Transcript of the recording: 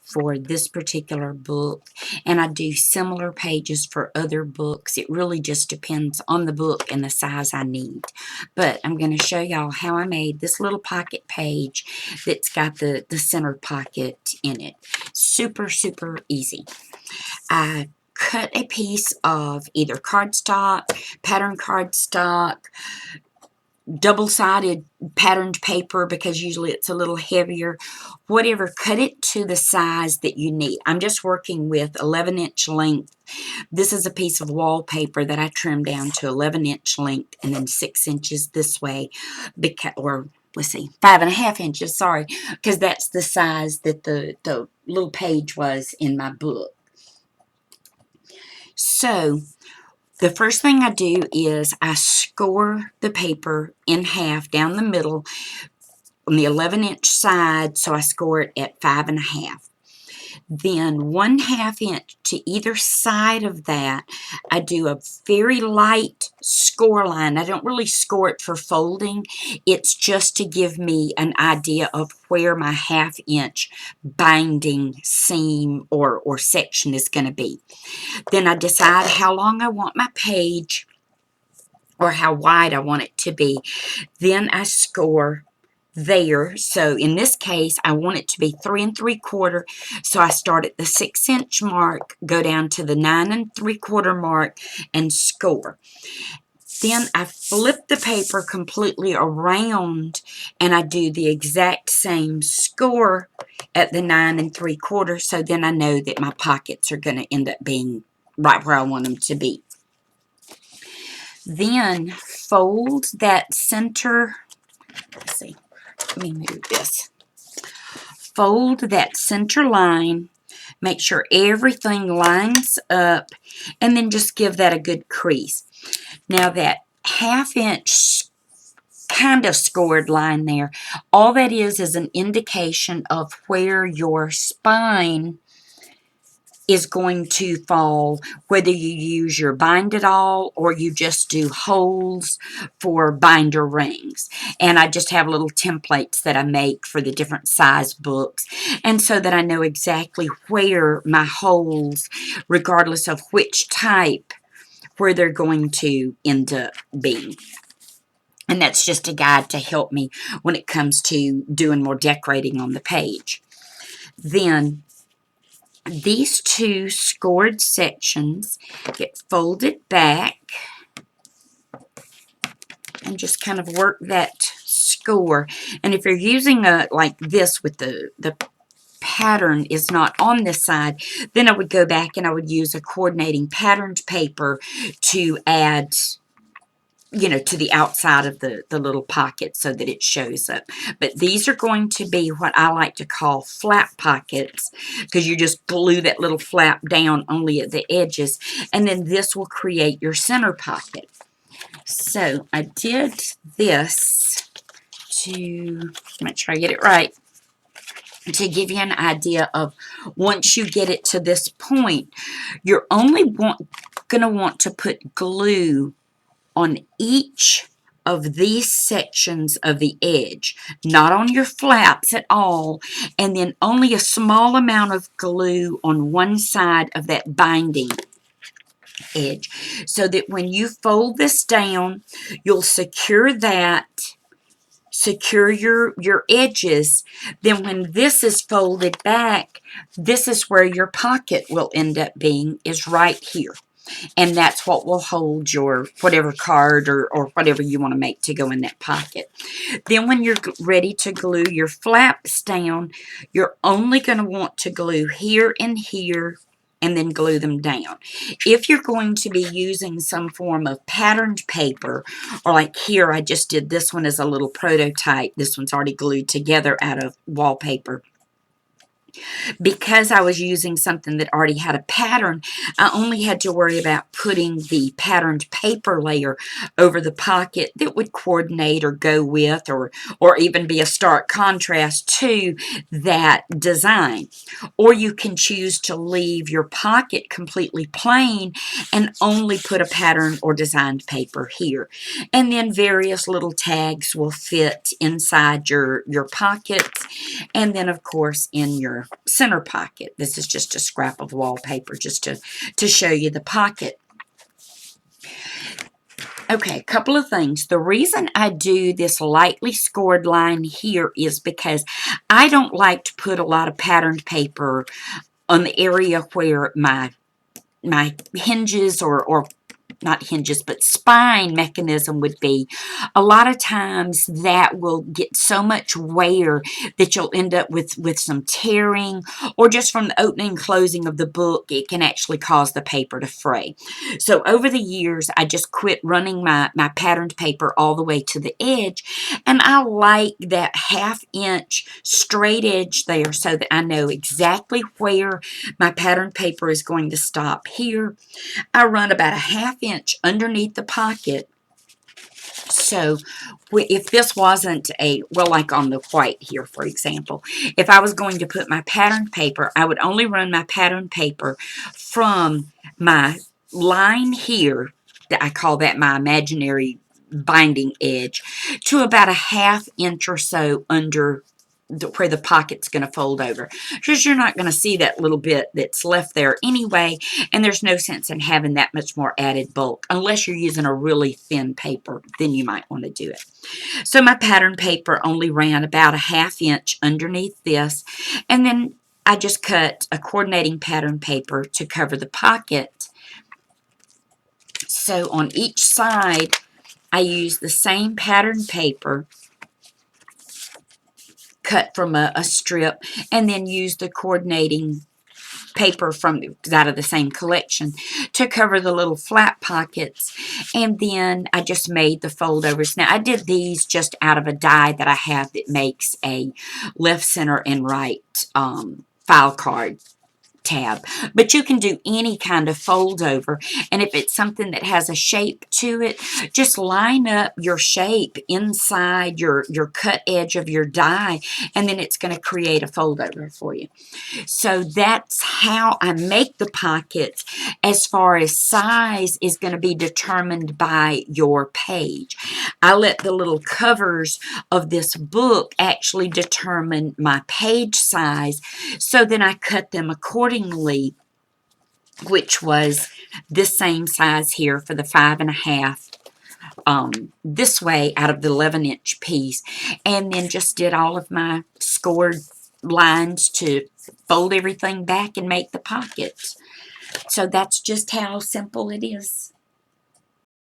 for this particular book, and I do similar pages for other books. It really just depends on the book and the size I need. But I'm going to show y'all how I made this little pocket page that's got the center pocket in it. Super, super easy. I cut a piece of either cardstock, pattern cardstock, double-sided patterned paper, because usually it's a little heavier. Whatever, cut it to the size that you need. I'm just working with 11-inch length. This is a piece of wallpaper that I trimmed down to 11-inch length and then 6 inches this way, because, or let's see, 5.5 inches, sorry, because that's the size that the little page was in my book. So the first thing I do is I score the paper in half down the middle on the 11-inch side, so I score it at 5.5. Then 1/2 inch to either side of that, I do a very light score line. I don't really score it for folding. It's just to give me an idea of where my 1/2 inch binding seam or section is going to be. Then I decide how long I want my page or how wide I want it to be. Then I score there. So in this case, I want it to be 3 3/4. So I start at the 6-inch mark, go down to the 9 3/4 mark, and score. Then I flip the paper completely around and I do the exact same score at the 9 3/4. So then I know that my pockets are going to end up being right where I want them to be. Then fold that center, let's see, let me move this. Fold that center line, make sure everything lines up, and then just give that a good crease. Now that 1/2 inch kind of scored line there, all that is an indication of where your spine is going to fall, whether you use your bind it all or you just do holes for binder rings. And I just have little templates that I make for the different size books, and so that I know exactly where my holes, regardless of which type, where they're going to end up being. And that's just a guide to help me when it comes to doing more decorating on the page. Then these two scored sections get folded back and just kind of work that score. And if you're using a like this with the pattern is not on this side, then I would go back and I would use a coordinating patterned paper to add, you know, to the outside of the little pocket so that it shows up. But these are going to be what I like to call flap pockets, because you just glue that little flap down only at the edges, and then this will create your center pocket. So I did this to make sure I get it right, to give you an idea of once you get it to this point, you're only going to want to put glue on each of these sections of the edge, not on your flaps at all, and then only a small amount of glue on one side of that binding edge, so that when you fold this down, you'll secure that, secure your edges. Then when this is folded back, this is where your pocket will end up being, is right here. And that's what will hold your whatever card or whatever you want to make to go in that pocket. Then when you're ready to glue your flaps down, you're only going to want to glue here and here and then glue them down. If you're going to be using some form of patterned paper, or like here, I just did this one as a little prototype. This one's already glued together out of wallpaper. Because I was using something that already had a pattern, I only had to worry about putting the patterned paper layer over the pocket that would coordinate or go with or even be a stark contrast to that design. Or you can choose to leave your pocket completely plain and only put a pattern or designed paper here. And then various little tags will fit inside your pockets, and then of course in your center pocket. This is just a scrap of wallpaper just to show you the pocket. Okay, a couple of things. The reason I do this lightly scored line here is because I don't like to put a lot of patterned paper on the area where my hinges or not hinges, but spine mechanism would be. A lot of times that will get so much wear that you'll end up with some tearing, or just from the opening and closing of the book, it can actually cause the paper to fray. So over the years, I just quit running my patterned paper all the way to the edge, and I like that 1/2 inch straight edge there so that I know exactly where my patterned paper is going to stop here. I run about a 1/2 inch underneath the pocket. So if this wasn't well, like on the white here, for example, if I was going to put my patterned paper, I would only run my patterned paper from my line here, that I call that my imaginary binding edge, to about a 1/2 inch or so under where the pocket's going to fold over, because you're not going to see that little bit that's left there anyway, and there's no sense in having that much more added bulk unless you're using a really thin paper. Then you might want to do it. So my pattern paper only ran about a 1/2 inch underneath this, and then I just cut a coordinating pattern paper to cover the pocket. So on each side I use the same pattern paper cut from a strip, and then use the coordinating paper from out of the same collection to cover the little flat pockets. And then I just made the fold overs. Now I did these just out of a die that I have that makes a left, center, and right file card tab, but you can do any kind of fold over, and if it's something that has a shape to it, just line up your shape inside your cut edge of your die, and then it's going to create a fold over for you. So that's how I make the pockets. As far as size is going to be determined by your page. I let the little covers of this book actually determine my page size, so then I cut them accordingly, which was this same size here for the 5.5 this way out of the 11-inch piece, and then just did all of my scored lines to fold everything back and make the pockets. So that's just how simple it is.